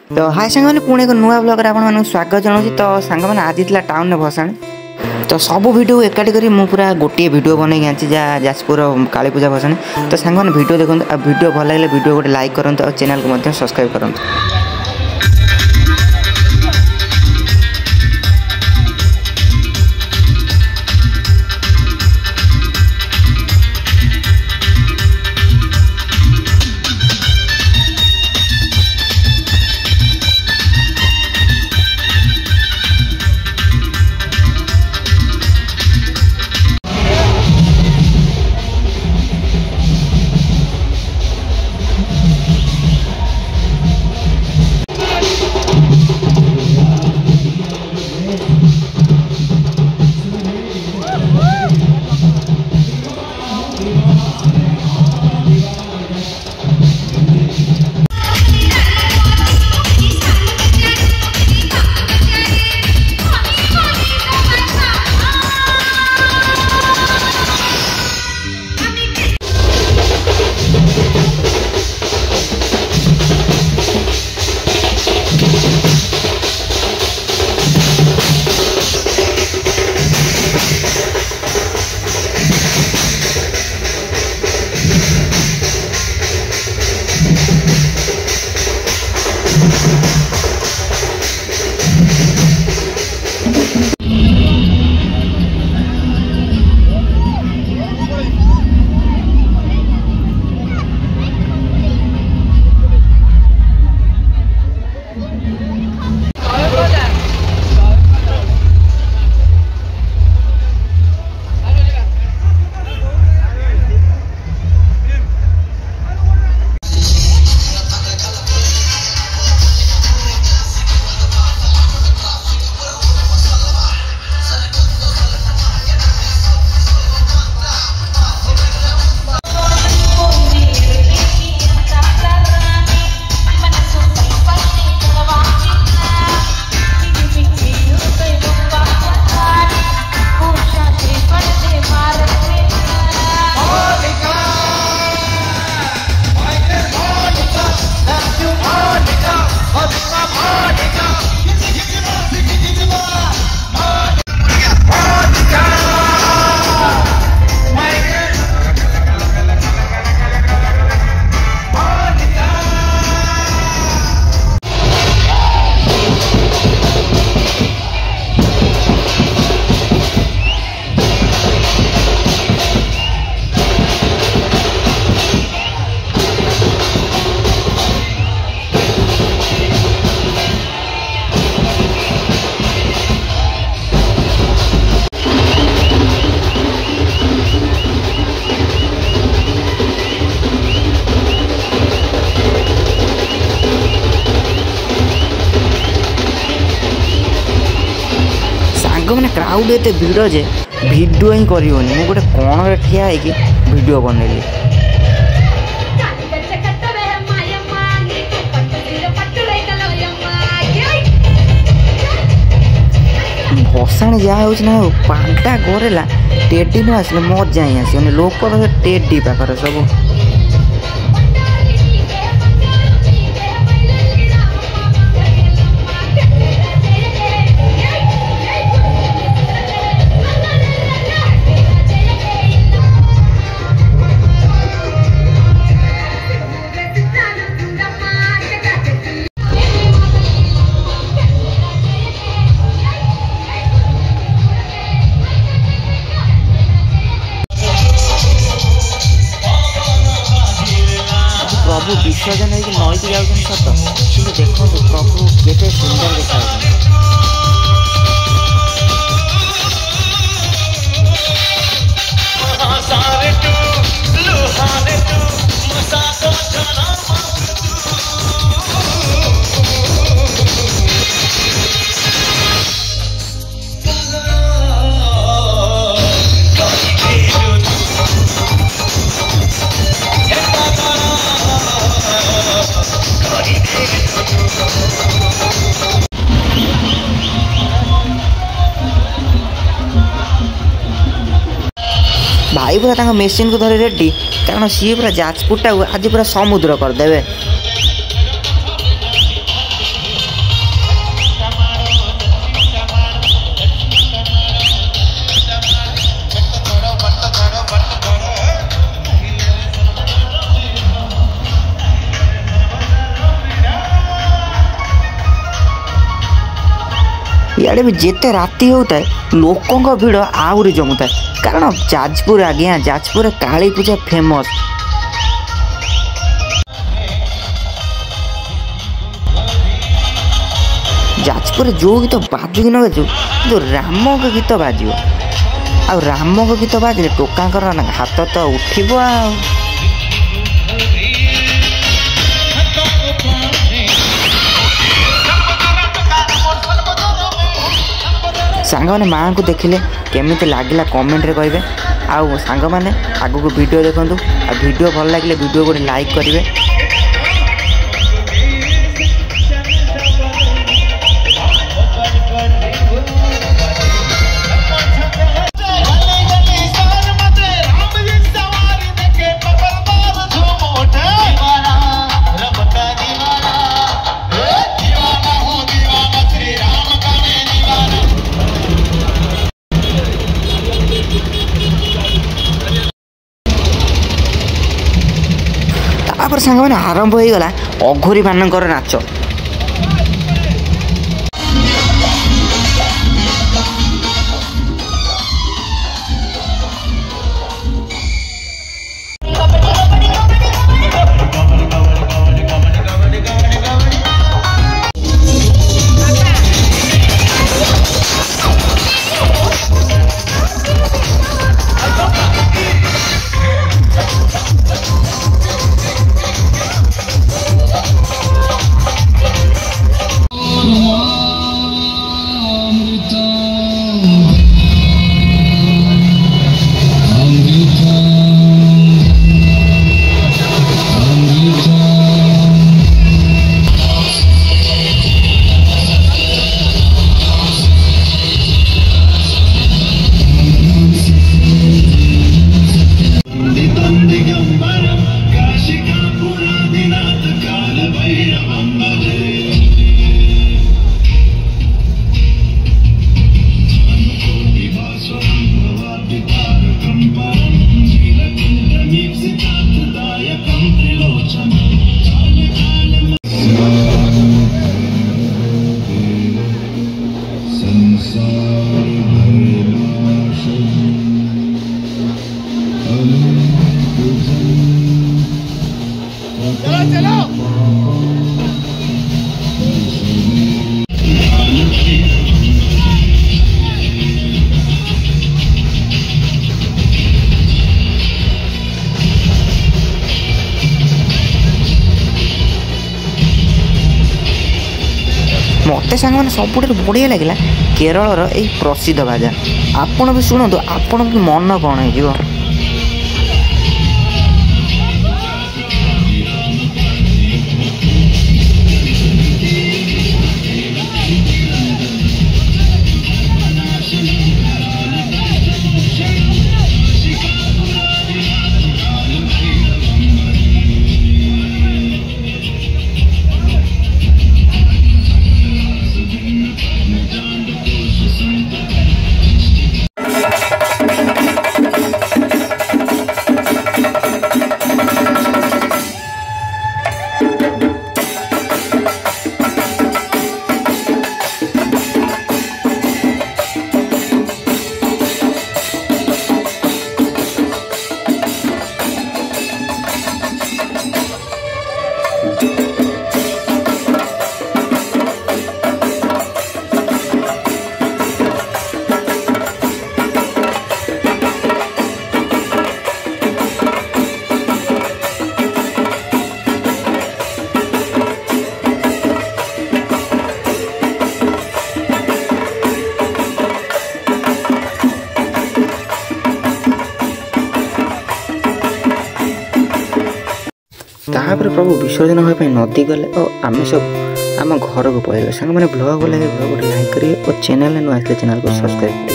तो हाय सांग मैंने पुणे एक नुआ ब्लॉग आप स्वागत जनाऊँ। तो सांग मैंने आज थी टाउन में भसाणी तो सब वीडियो एकाठी करी मु पूरा गोटे वीडियो बन आनी जाजपुर काली पूजा भसाणी। तो सांग मैंने वीडियो देखो वीडियो भल लगे वीडियो गोटे लाइक करूँ और चैनल को सब्सक्राइब करूँ। मैंने क्राउड एत भिड़ जे भिडियो ही कर गोटे कौन ठिया भिडियो बनैली। भसाणी जहाँ हो पांटा गरेला टेडी न आसले मजा ही आस लोक टेडी पाखर सब प्रभु विसर्जन है नई की जाऊँ सत कि देखो प्रभु केते सुंदर देखा भाई पूरा मेसीन को धरी रेडी कारण सी पूरा जाजपुर आज पूरा समुद्र करदे। इे भी जिते राति होता है लोकों भिड़ आहरी जमुता है कारण जाजपुर आज्ञा जाजपुर काली पूजा फेमस। जाजपुर जो गीत बाजू कि न बाजू जो राम गीत बाजो आ राम गीत बाजिले टोकांकर हाथ तो उठिब आ सांग मैंने माँ को देखिले केमी लगिला कमेंट रे कहे आउ सांग मैंने आगु को वीडियो देखूँ आ वीडियो भल लगे वीडियो गोटे लाइक करेंगे। सांग मैंने आरंभ हो गला अघोरी मानकर नाच। मत सांग मैंने सब बढ़िया लगे केरल यही प्रसिद्ध बाजा आपण भी शुणु आपण भी मन कौन हो। तापर प्रभु विसर्जन होगापी नदी गले और आम सब आम घर को पलैले सांग मैंने ब्लॉग लगे ब्लॉग लाइक करेंगे और चैनल नुआ चैनल को सब्सक्राइब करेंगे।